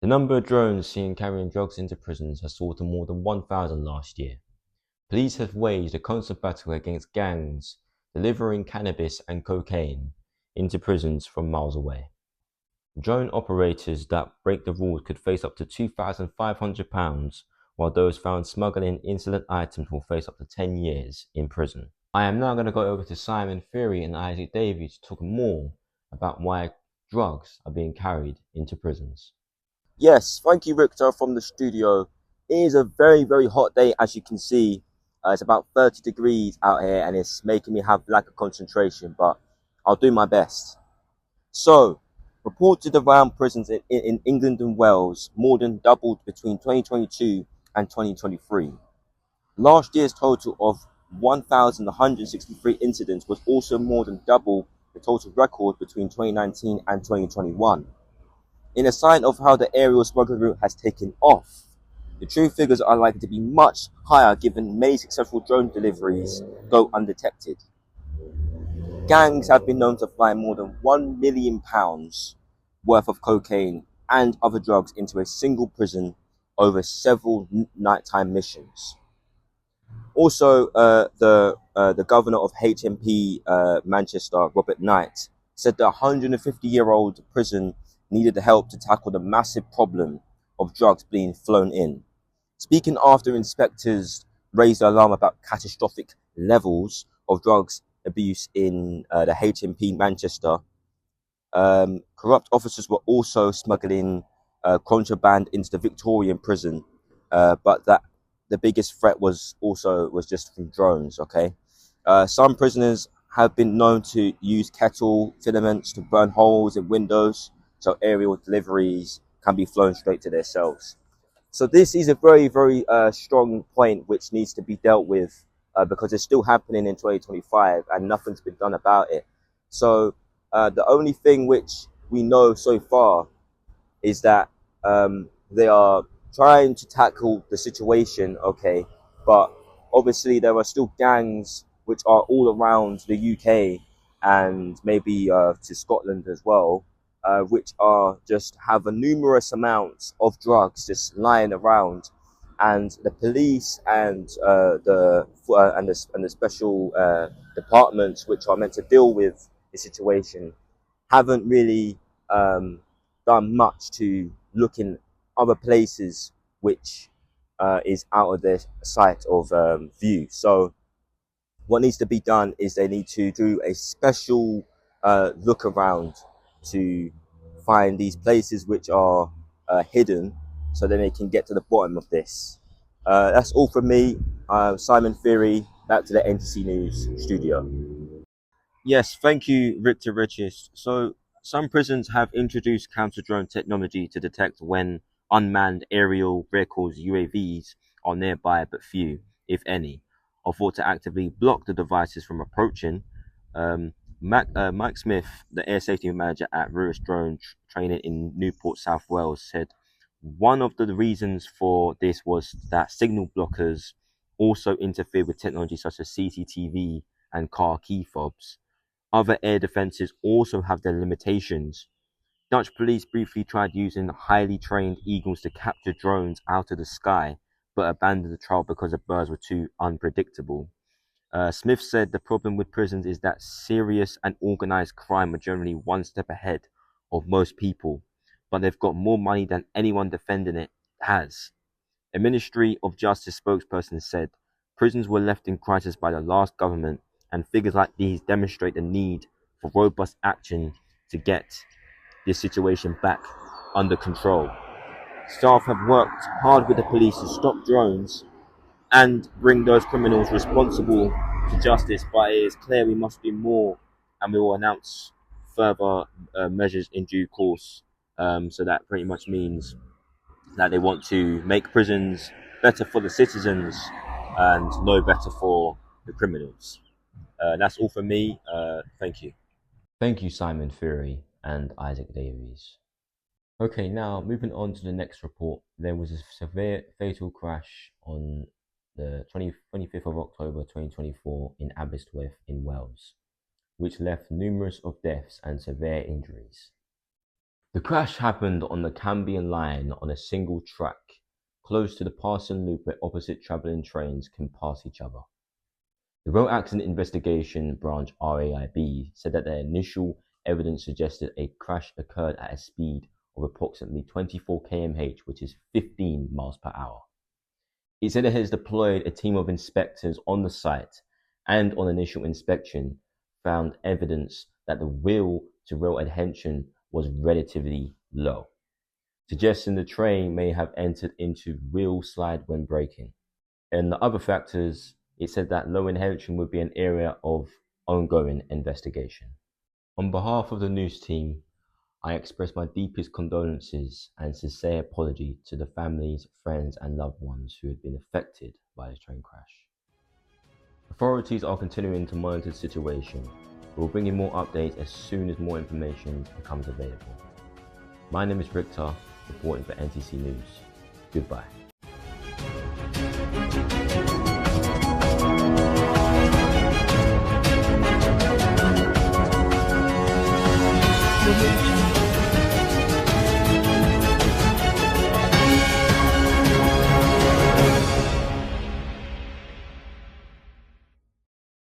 The number of drones seen carrying drugs into prisons has soared to more than 1,000 last year. Police have waged a constant battle against gangs delivering cannabis and cocaine into prisons from miles away. Drone operators that break the rules could face up to £2,500, while those found smuggling incident items will face up to 10 years in prison. I am now going to go over to Simon Fury and Isaac Davies to talk more about why drugs are being carried into prisons. Yes, thank you, Richter, from the studio. It is a very, very hot day, as you can see. It's about 30 degrees out here, and it's making me have lack of concentration, but I'll do my best. So, reported around prisons in England and Wales more than doubled between 2022 and 2023. Last year's total of 1,163 incidents was also more than double the total record between 2019 and 2021. In a sign of how the aerial smuggling route has taken off, the true figures are likely to be much higher given many successful drone deliveries go undetected. Gangs have been known to fly more than £1 million worth of cocaine and other drugs into a single prison over several nighttime missions. Also, the governor of HMP Manchester, Robert Knight, said the 150-year-old prison needed the help to tackle the massive problem of drugs being flown in. Speaking after inspectors raised the alarm about catastrophic levels of drugs abuse in the HMP Manchester, corrupt officers were also smuggling contraband into the Victorian prison, but that the biggest threat was just from drones. Okay, some prisoners have been known to use kettle filaments to burn holes in windows, so aerial deliveries can be flown straight to their cells. So this is a very, very strong point which needs to be dealt with because it's still happening in 2025 and nothing's been done about it. So the only thing which we know so far is that they are trying to tackle the situation, okay, but obviously there are still gangs which are all around the UK and maybe to Scotland as well, which are just have a numerous amounts of drugs just lying around, and the police and the special departments which are meant to deal with the situation haven't really done much to look in other places which is out of their sight of view. So what needs to be done is they need to do a special look around to find these places which are hidden, so then they can get to the bottom of this. That's all from me. Simon Fury, back to the NcC News studio. Yes, thank you, Richter Richest. So some prisons have introduced counter-drone technology to detect when unmanned aerial vehicles, UAVs, are nearby, but few, if any, are thought to actively block the devices from approaching. Mike Smith, the air safety manager at Ruris Drone Training in Newport, South Wales, said one of the reasons for this was that signal blockers also interfere with technology such as CCTV and car key fobs. Other air defences also have their limitations. Dutch police briefly tried using highly trained eagles to capture drones out of the sky, but abandoned the trial because the birds were too unpredictable. Smith said the problem with prisons is that serious and organised crime are generally one step ahead of most people, but they've got more money than anyone defending it has. A Ministry of Justice spokesperson said prisons were left in crisis by the last government, and figures like these demonstrate the need for robust action to get this situation back under control. Staff have worked hard with the police to stop drones and bring those criminals responsible to justice, but it is clear we must do more, and we will announce further measures in due course. So that pretty much means that they want to make prisons better for the citizens and no better for the criminals. That's all from me. Thank you. Thank you, Simon Fury and Isaac Davies. Okay, now moving on to the next report. There was a severe fatal crash on the 25th of October 2024 in Aberystwyth in Wales, which left numerous of deaths and severe injuries. The crash happened on the Cambian line on a single track, close to the passing loop where opposite travelling trains can pass each other. The Road Accident Investigation Branch RAIB said that their initial evidence suggested a crash occurred at a speed of approximately 24 km/h, which is 15 miles per hour. It said it has deployed a team of inspectors on the site and on initial inspection found evidence that the wheel-to-rail adhesion was relatively low, suggesting the train may have entered into wheel slide when braking. And the other factors, it said that low adhesion would be an area of ongoing investigation. On behalf of the news team, I express my deepest condolences and sincere apology to the families, friends and loved ones who had been affected by this train crash. Authorities are continuing to monitor the situation. We will bring you more updates as soon as more information becomes available. My name is Victor, reporting for NcC News. Goodbye. Thank you.